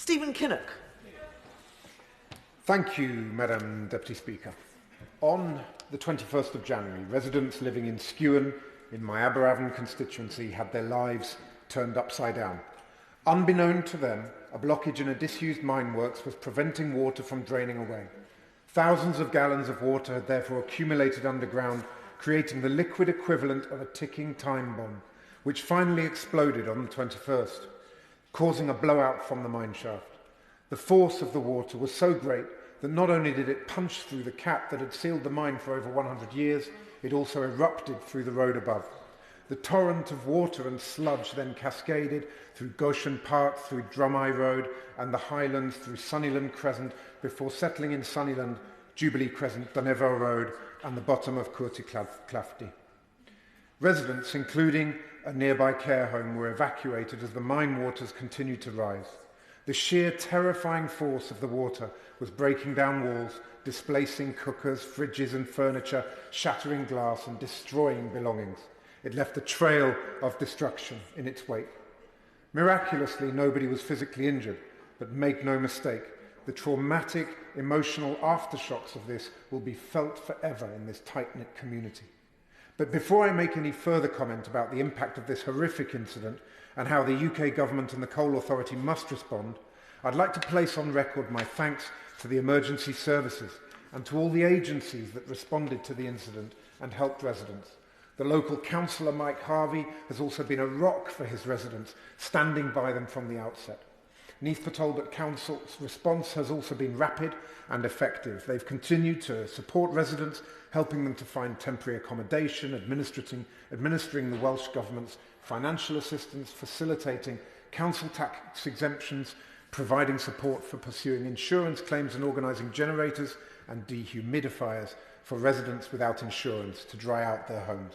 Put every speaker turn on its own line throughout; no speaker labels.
Stephen Kinnock.
Thank you, Madam Deputy Speaker. On the 21st of January, residents living in Skewen, in my Aberavon constituency, had their lives turned upside down. Unbeknown to them, a blockage in a disused mine works was preventing water from draining away. Thousands of gallons of water had therefore accumulated underground, creating the liquid equivalent of a ticking time bomb, which finally exploded on the 21st, causing a blowout from the mine shaft. The force of the water was so great that not only did it punch through the cap that had sealed the mine for over 100 years, it also erupted through the road above. The torrent of water and sludge then cascaded through Goshen Park, through Drumeye Road and the Highlands, through Sunnyland Crescent, before settling in Sunnyland, Jubilee Crescent, Duneville Road and the bottom of Courty Clafty. Residents, including a nearby care home, were evacuated as the mine waters continued to rise. The sheer terrifying force of the water was breaking down walls, displacing cookers, fridges and furniture, shattering glass and destroying belongings. It left a trail of destruction in its wake. Miraculously, nobody was physically injured, but make no mistake, the traumatic, emotional aftershocks of this will be felt forever in this tight-knit community. But before I make any further comment about the impact of this horrific incident and how the UK government and the Coal Authority must respond, I'd like to place on record my thanks to the emergency services and to all the agencies that responded to the incident and helped residents. The local councillor, Mike Harvey, has also been a rock for his residents, standing by them from the outset. Neath Talbot that Council's response has also been rapid and effective. They've continued to support residents, helping them to find temporary accommodation, administering the Welsh Government's financial assistance, facilitating council tax exemptions, providing support for pursuing insurance claims and organising generators and dehumidifiers for residents without insurance to dry out their homes.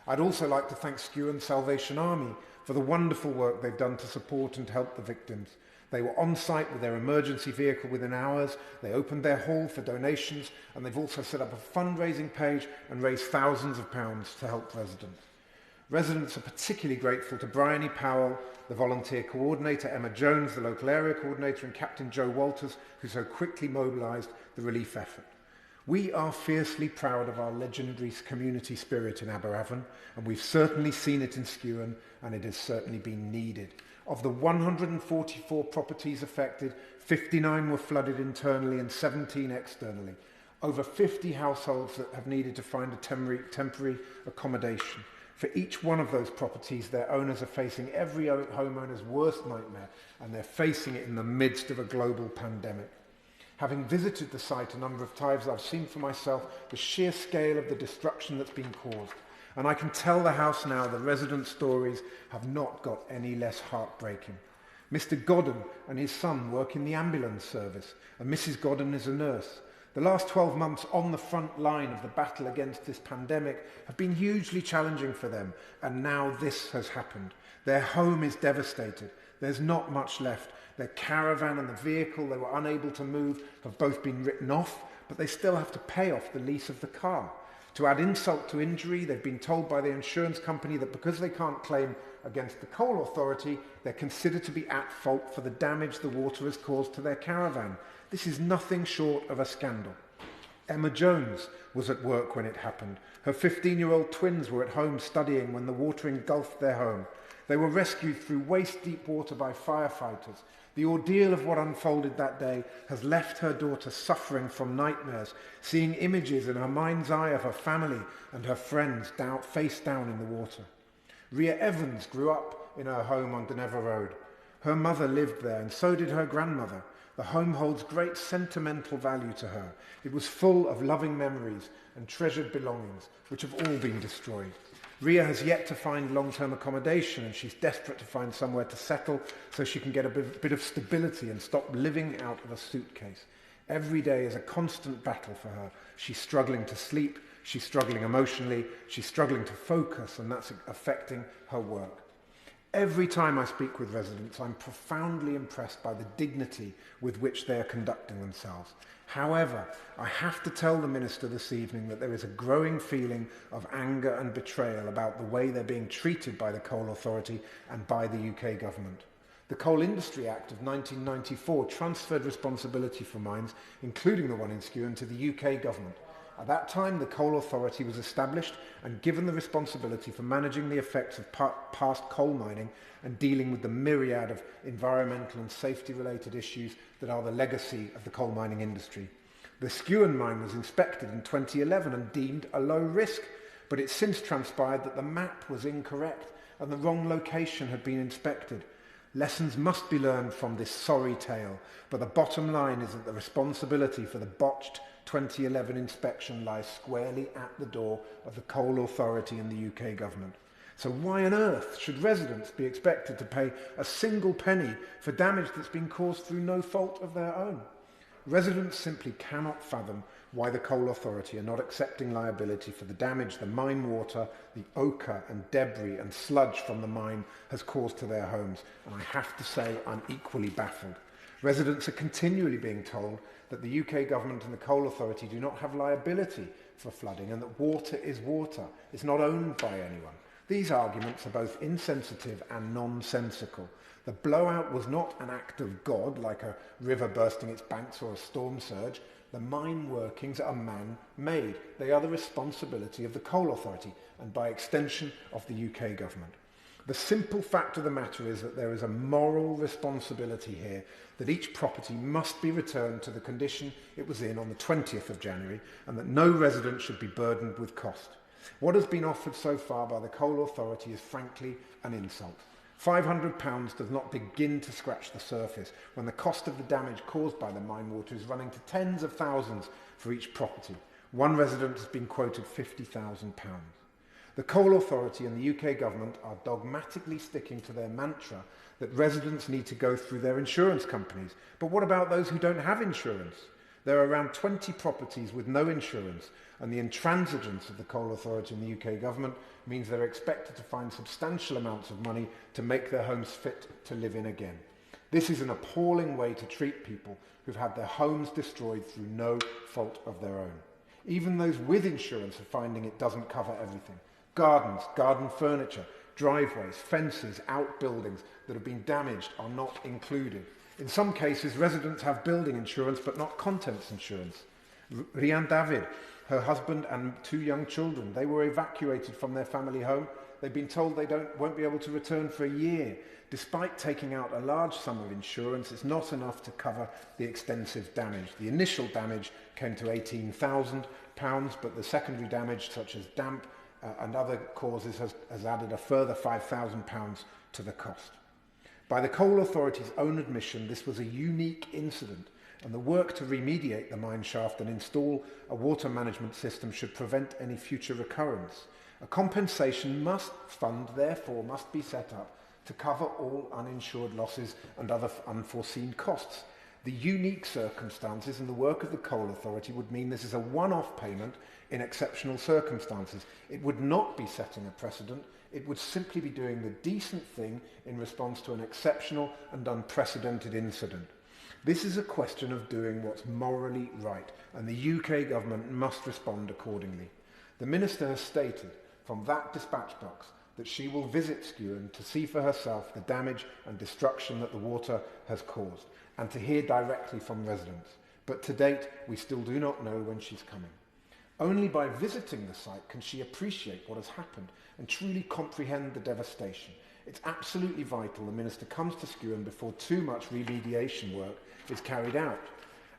I'd also like to thank Skewen Salvation Army for the wonderful work they've done to support and help the victims. They were on site with their emergency vehicle within hours, they opened their hall for donations, and they've also set up a fundraising page and raised thousands of pounds to help residents. Residents are particularly grateful to Bryony Powell, the volunteer coordinator, Emma Jones, the local area coordinator, and Captain Joe Walters, who so quickly mobilised the relief effort. We are fiercely proud of our legendary community spirit in Aberavon, and we've certainly seen it in Skewen, and it has certainly been needed. Of the 144 properties affected, 59 were flooded internally and 17 externally. Over 50 households that have needed to find a temporary accommodation. For each one of those properties, their owners are facing every homeowner's worst nightmare, and they're facing it in the midst of a global pandemic. Having visited the site a number of times, I've seen for myself the sheer scale of the destruction that's been caused. And I can tell the House now the resident stories have not got any less heartbreaking. Mr. Godden and his son work in the ambulance service, and Mrs. Godden is a nurse. The last 12 months on the front line of the battle against this pandemic have been hugely challenging for them, and now this has happened. Their home is devastated. There's not much left. Their caravan and the vehicle they were unable to move have both been written off, but they still have to pay off the lease of the car. To add insult to injury, they've been told by the insurance company that because they can't claim against the Coal Authority, they're considered to be at fault for the damage the water has caused to their caravan. This is nothing short of a scandal. Emma Jones was at work when it happened. Her 15-year-old twins were at home studying when the water engulfed their home. They were rescued through waist-deep water by firefighters. The ordeal of what unfolded that day has left her daughter suffering from nightmares, seeing images in her mind's eye of her family and her friends face down in the water. Ria Evans grew up in her home on Duneville Road. Her mother lived there, and so did her grandmother. The home holds great sentimental value to her. It was full of loving memories and treasured belongings, which have all been destroyed. Ria has yet to find long-term accommodation, and she's desperate to find somewhere to settle so she can get a bit of stability and stop living out of a suitcase. Every day is a constant battle for her. She's struggling to sleep, she's struggling emotionally, she's struggling to focus, and that's affecting her work. Every time I speak with residents, I'm profoundly impressed by the dignity with which they are conducting themselves. However, I have to tell the Minister this evening that there is a growing feeling of anger and betrayal about the way they're being treated by the Coal Authority and by the UK government. The Coal Industry Act of 1994 transferred responsibility for mines, including the one in Skewen, to the UK government. At that time, the Coal Authority was established and given the responsibility for managing the effects of past coal mining and dealing with the myriad of environmental and safety-related issues that are the legacy of the coal mining industry. The Skewen mine was inspected in 2011 and deemed a low risk, but it since transpired that the map was incorrect and the wrong location had been inspected. Lessons must be learned from this sorry tale, but the bottom line is that the responsibility for the botched 2011 inspection lies squarely at the door of the Coal Authority and the UK government. So why on earth should residents be expected to pay a single penny for damage that's been caused through no fault of their own? Residents simply cannot fathom why the Coal Authority are not accepting liability for the damage the mine water, the ochre and debris and sludge from the mine has caused to their homes, and I have to say I'm equally baffled. Residents are continually being told that the UK government and the Coal Authority do not have liability for flooding and that water is water. It's not owned by anyone. These arguments are both insensitive and nonsensical. The blowout was not an act of God, like a river bursting its banks or a storm surge. The mine workings are man-made. They are the responsibility of the Coal Authority and, by extension, of the UK government. The simple fact of the matter is that there is a moral responsibility here that each property must be returned to the condition it was in on the 20th of January and that no resident should be burdened with cost. What has been offered so far by the Coal Authority is frankly an insult. £500 does not begin to scratch the surface when the cost of the damage caused by the mine water is running to tens of thousands for each property. One resident has been quoted £50,000. The Coal Authority and the UK government are dogmatically sticking to their mantra that residents need to go through their insurance companies. But what about those who don't have insurance? There are around 20 properties with no insurance, and the intransigence of the Coal Authority and the UK government means they're expected to find substantial amounts of money to make their homes fit to live in again. This is an appalling way to treat people who've had their homes destroyed through no fault of their own. Even those with insurance are finding it doesn't cover everything. Gardens, garden furniture, driveways, fences, outbuildings that have been damaged are not included. In some cases, residents have building insurance but not contents insurance. Rian David, her husband and 2 young children, they were evacuated from their family home. They've been told they won't be able to return for a year. Despite taking out a large sum of insurance, it's not enough to cover the extensive damage. The initial damage came to £18,000, but the secondary damage, such as damp and other causes, has added a further £5,000 to the cost. By the Coal Authority's own admission, this was a unique incident, and the work to remediate the mine shaft and install a water management system should prevent any future recurrence. A compensation fund, therefore, must be set up to cover all uninsured losses and other unforeseen costs. The unique circumstances and the work of the Coal Authority would mean this is a one-off payment in exceptional circumstances. It would not be setting a precedent. It would simply be doing the decent thing in response to an exceptional and unprecedented incident. This is a question of doing what's morally right, and the UK government must respond accordingly. The Minister has stated from that dispatch box that she will visit Skewen to see for herself the damage and destruction that the water has caused, and to hear directly from residents. But to date, we still do not know when she's coming. Only by visiting the site can she appreciate what has happened and truly comprehend the devastation. It's absolutely vital the Minister comes to Skewen before too much remediation work is carried out.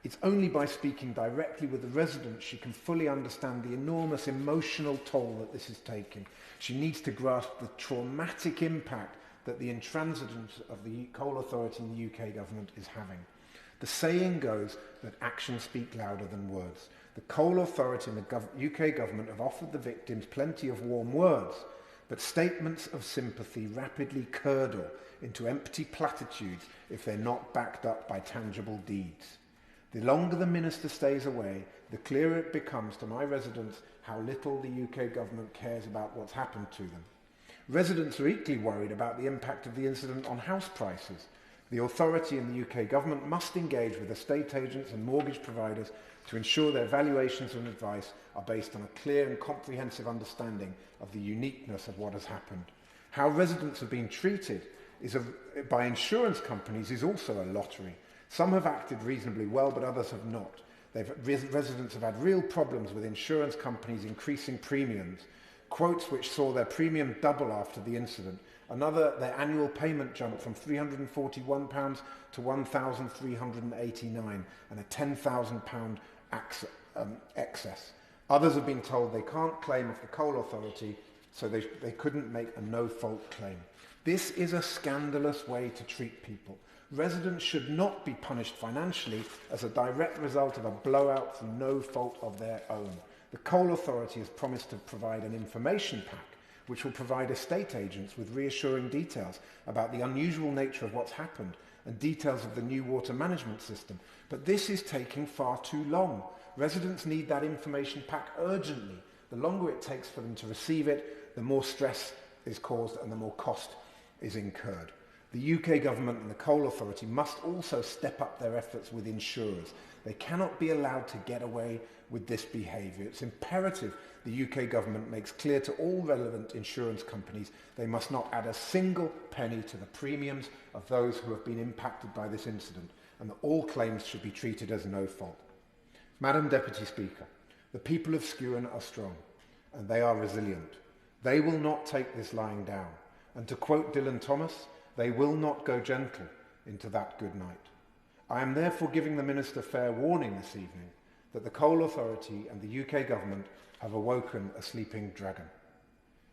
It's only by speaking directly with the residents she can fully understand the enormous emotional toll that this is taking. She needs to grasp the traumatic impact that the intransigence of the Coal Authority and the UK government is having. The saying goes that actions speak louder than words. The Coal Authority and the UK government have offered the victims plenty of warm words, but statements of sympathy rapidly curdle into empty platitudes if they're not backed up by tangible deeds. The longer the Minister stays away, the clearer it becomes to my residents how little the UK government cares about what's happened to them. Residents are equally worried about the impact of the incident on house prices. The authority and the UK government must engage with estate agents and mortgage providers to ensure their valuations and advice are based on a clear and comprehensive understanding of the uniqueness of what has happened. How residents have been treated by insurance companies is also a lottery. Some have acted reasonably well, but others have not. Residents have had real problems with insurance companies increasing premiums, quotes which saw their premium double after the incident. Their annual payment jumped from £341 to £1,389 and a £10,000 excess. Others have been told they can't claim off the Coal Authority, so they couldn't make a no-fault claim. This is a scandalous way to treat people. Residents should not be punished financially as a direct result of a blowout through no fault of their own. The Coal Authority has promised to provide an information pack which will provide estate agents with reassuring details about the unusual nature of what's happened and details of the new water management system. But this is taking far too long. Residents need that information pack urgently. The longer it takes for them to receive it, the more stress is caused and the more cost is incurred. The UK government and the Coal Authority must also step up their efforts with insurers. They cannot be allowed to get away with this behaviour. It's imperative the UK government makes clear to all relevant insurance companies they must not add a single penny to the premiums of those who have been impacted by this incident, and that all claims should be treated as no fault. Madam Deputy Speaker, the people of Skewen are strong and they are resilient. They will not take this lying down. And to quote Dylan Thomas, they will not go gentle into that good night. I am therefore giving the Minister fair warning this evening that the Coal Authority and the UK government have awoken a sleeping dragon.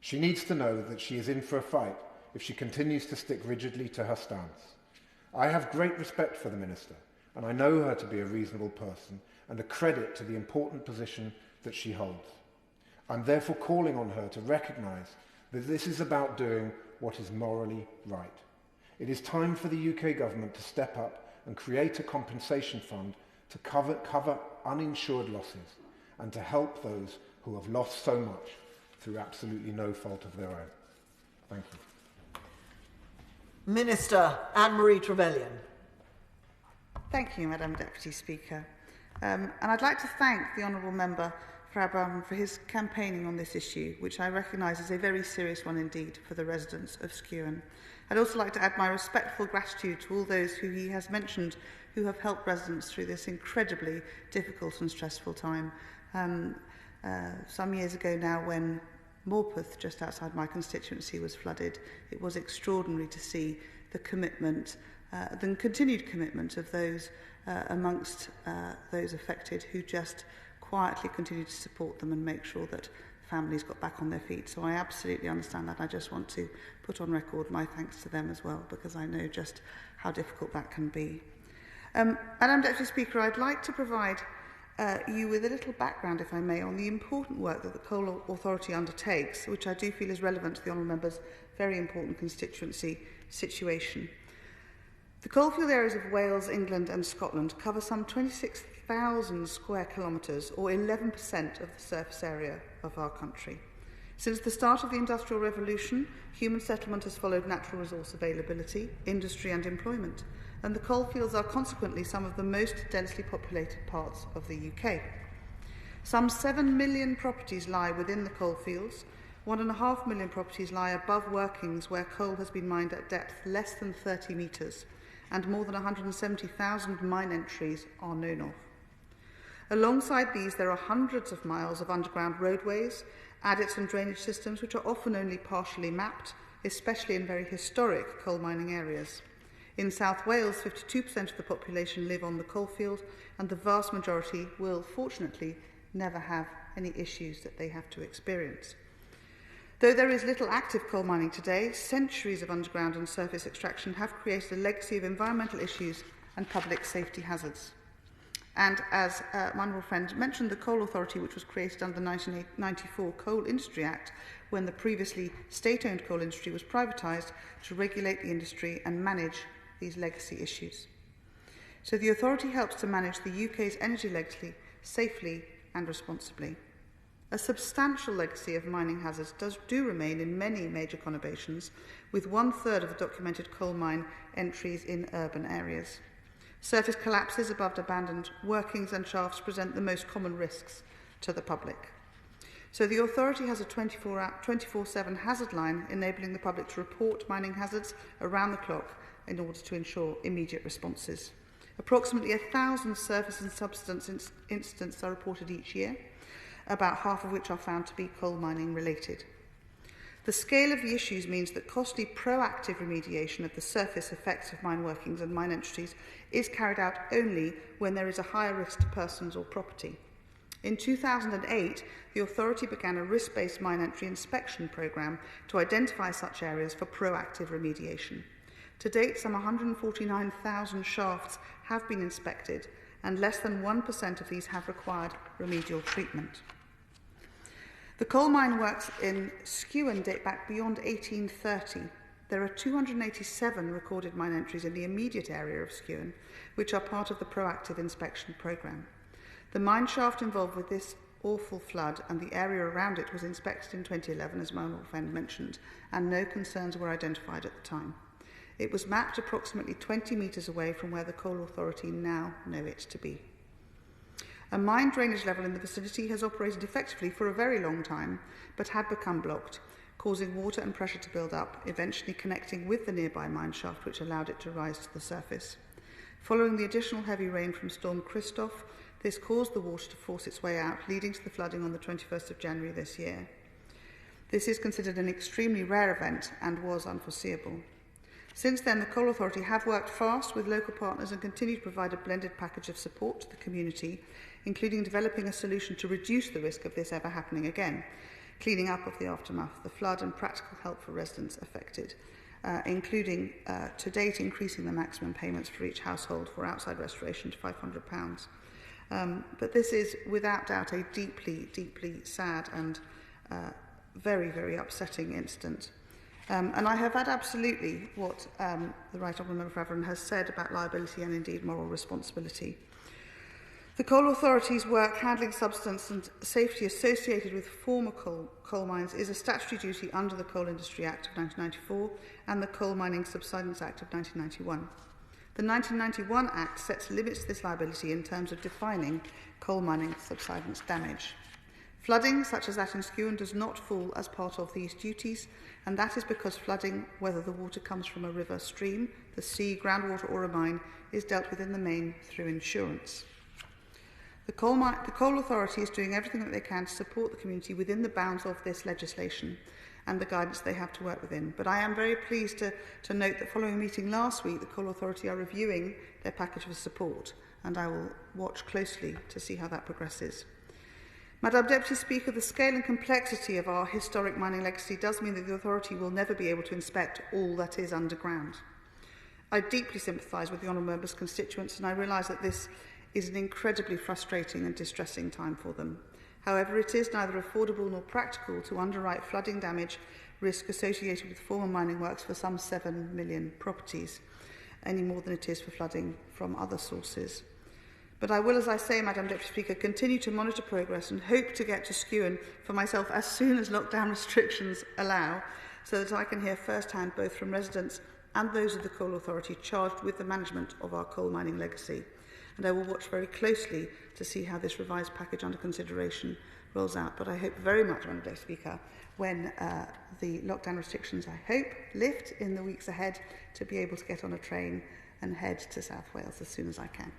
She needs to know that she is in for a fight if she continues to stick rigidly to her stance. I have great respect for the Minister, and I know her to be a reasonable person and a credit to the important position that she holds. I'm therefore calling on her to recognise that this is about doing what is morally right. It is time for the UK government to step up and create a compensation fund to cover uninsured losses and to help those who have lost so much through absolutely no fault of their own. Thank you.
Minister Anne-Marie Trevelyan.
Thank you, Madam Deputy Speaker. And I'd like to thank the Honourable Member for Abraham for his campaigning on this issue, which I recognise is a very serious one indeed for the residents of Skewen. I'd also like to add my respectful gratitude to all those who he has mentioned who have helped residents through this incredibly difficult and stressful time. Some years ago now, when Morpeth, just outside my constituency, was flooded, it was extraordinary to see the commitment, the continued commitment of those amongst those affected who just quietly continue to support them and make sure that families got back on their feet. So I absolutely understand that. I just want to put on record my thanks to them as well, because I know just how difficult that can be. Madam Deputy Speaker, I'd like to provide you with a little background, if I may, on the important work that the Coal Authority undertakes, which I do feel is relevant to the Honourable Member's very important constituency situation. The coalfield areas of Wales, England and Scotland cover some 26,000 square kilometres, or 11% of the surface area of our country. Since the start of the Industrial Revolution, human settlement has followed natural resource availability, industry and employment, and the coalfields are consequently some of the most densely populated parts of the UK. Some 7 million properties lie within the coalfields, 1.5 million properties lie above workings where coal has been mined at depth less than 30 metres, and more than 170,000 mine entries are known of. Alongside these, there are hundreds of miles of underground roadways, adits and drainage systems which are often only partially mapped, especially in very historic coal mining areas. In South Wales, 52% of the population live on the coalfield, and the vast majority will, fortunately, never have any issues that they have to experience. Though there is little active coal mining today, centuries of underground and surface extraction have created a legacy of environmental issues and public safety hazards. And as my honourable friend mentioned, the Coal Authority, which was created under the 1994 Coal Industry Act, when the previously state-owned coal industry was privatised, to regulate the industry and manage these legacy issues. So the authority helps to manage the UK's energy legacy safely and responsibly. A substantial legacy of mining hazards do remain in many major conurbations, with 1/3 of the documented coal mine entries in urban areas. Surface collapses above abandoned workings and shafts present the most common risks to the public. So the authority has a 24/7 hazard line enabling the public to report mining hazards around the clock in order to ensure immediate responses. Approximately 1,000 surface and substance incidents are reported each year, about half of which are found to be coal mining related. The scale of the issues means that costly proactive remediation of the surface effects of mine workings and mine entries is carried out only when there is a higher risk to persons or property. In 2008, the authority began a risk-based mine entry inspection programme to identify such areas for proactive remediation. To date, some 149,000 shafts have been inspected, and less than 1% of these have required remedial treatment. The coal mine works in Skewen date back beyond 1830. There are 287 recorded mine entries in the immediate area of Skewen, which are part of the proactive inspection programme. The mine shaft involved with this awful flood and the area around it was inspected in 2011, as my honourable friend mentioned, and no concerns were identified at the time. It was mapped approximately 20 metres away from where the Coal Authority now know it to be. A mine drainage level in the vicinity has operated effectively for a very long time, but had become blocked, causing water and pressure to build up, eventually connecting with the nearby mine shaft, which allowed it to rise to the surface. Following the additional heavy rain from Storm Christoph, this caused the water to force its way out, leading to the flooding on the 21st of January this year. This is considered an extremely rare event and was unforeseeable. Since then, the Coal Authority have worked fast with local partners and continue to provide a blended package of support to the community, including developing a solution to reduce the risk of this ever happening again, cleaning up of the aftermath of the flood and practical help for residents affected, including, to date, increasing the maximum payments for each household for outside restoration to £500. But this is, without doubt, a deeply, deeply sad and very, very upsetting incident. And I have had absolutely what the Right Honourable Member for Avon has said about liability and indeed moral responsibility. The Coal Authority's work handling substance and safety associated with former coal mines is a statutory duty under the Coal Industry Act of 1994 and the Coal Mining Subsidence Act of 1991. The 1991 Act sets limits to this liability in terms of defining coal mining subsidence damage. Flooding, such as that in Skewen, does not fall as part of these duties, and that is because flooding, whether the water comes from a river, stream, the sea, groundwater or a mine, is dealt with in the main through insurance. The Coal Authority is doing everything that they can to support the community within the bounds of this legislation and the guidance they have to work within. But I am very pleased to note that following a meeting last week, the Coal Authority are reviewing their package of support, and I will watch closely to see how that progresses. Madam Deputy Speaker, the scale and complexity of our historic mining legacy does mean that the authority will never be able to inspect all that is underground. I deeply sympathise with the Honourable Member's constituents, and I realise that this is an incredibly frustrating and distressing time for them. However, it is neither affordable nor practical to underwrite flooding damage risk associated with former mining works for some 7 million properties, any more than it is for flooding from other sources. But I will, as I say, Madam Deputy Speaker, continue to monitor progress and hope to get to Skewen for myself as soon as lockdown restrictions allow, so that I can hear firsthand both from residents and those of the Coal Authority charged with the management of our coal mining legacy. And I will watch very closely to see how this revised package under consideration rolls out. But I hope very much, Madam Deputy Speaker, when the lockdown restrictions, I hope, lift in the weeks ahead, to be able to get on a train and head to South Wales as soon as I can.